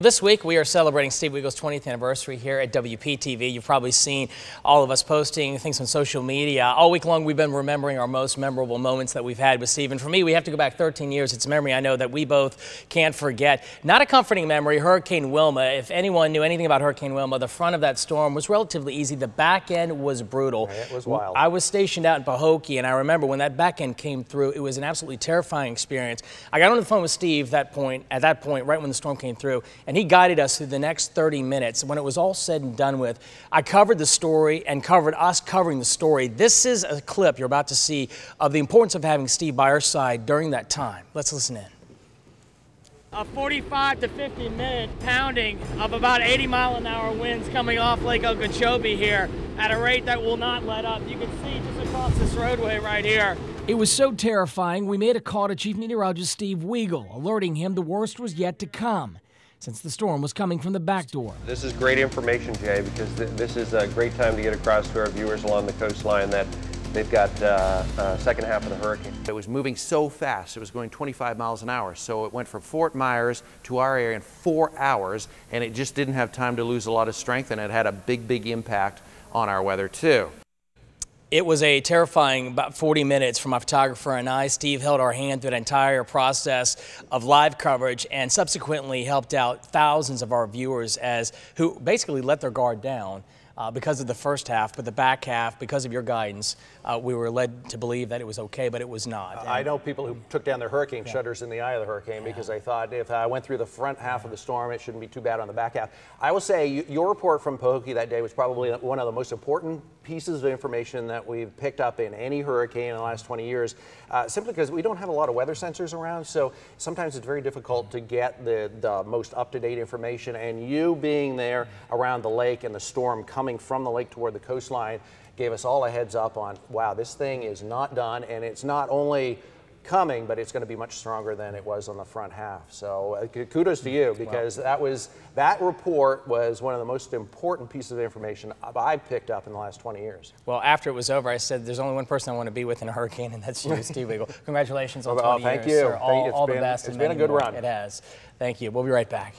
This week, we are celebrating Steve Weagle's 20th anniversary here at WPTV. You've probably seen all of us posting things on social media. All week long, we've been remembering our most memorable moments that we've had with Steve. And for me, we have to go back 13 years. It's a memory I know that we both can't forget. Not a comforting memory, Hurricane Wilma. If anyone knew anything about Hurricane Wilma, the front of that storm was relatively easy. The back end was brutal. It was wild. I was stationed out in Pahokee, and I remember when that back end came through, it was an absolutely terrifying experience. I got on the phone with Steve at that point, right when the storm came through, and he guided us through the next 30 minutes. When it was all said and done with, I covered the story and covered us covering the story. This is a clip you're about to see of the importance of having Steve by our side during that time. Let's listen in. A 45 to 50 minute pounding of about 80-mile-an-hour winds coming off Lake Okeechobee here at a rate that will not let up. You can see just across this roadway right here. It was so terrifying, we made a call to Chief Meteorologist Steve Weagle, alerting him the worst was yet to come, since the storm was coming from the back door. This is great information, Jay, because this is a great time to get across to our viewers along the coastline that they've got second half of the hurricane. It was moving so fast. It was going 25 miles an hour. So it went from Fort Myers to our area in 4 hours, and it just didn't have time to lose a lot of strength, and it had a big impact on our weather too. It was a terrifying about 40 minutes for my photographer and I. Steve held our hand through the entire process of live coverage and subsequently helped out thousands of our viewers who basically let their guard down because of the first half, but the back half, because of your guidance, we were led to believe that it was okay, but it was not. I know people who took down their hurricane shutters in the eye of the hurricane because they thought if I went through the front half of the storm, it shouldn't be too bad on the back half. I will say your report from Pahokee that day was probably one of the most important pieces of information that we've picked up in any hurricane in the last 20 years, simply because we don't have a lot of weather sensors around, so sometimes it's very difficult to get the most up-to-date information, and you being there around the lake and the storm coming from the lake toward the coastline gave us all a heads up on, wow, this thing is not done, and it's not only coming, but it's going to be much stronger than it was on the front half. So kudos to you, because that report was one of the most important pieces of information I've picked up in the last 20 years. Well, after it was over, I said, there's only one person I want to be with in a hurricane, and that's you, Steve Weagle. Congratulations on 20 thank years, you. sir. All the best. It's been a good run. It has. Thank you. We'll be right back.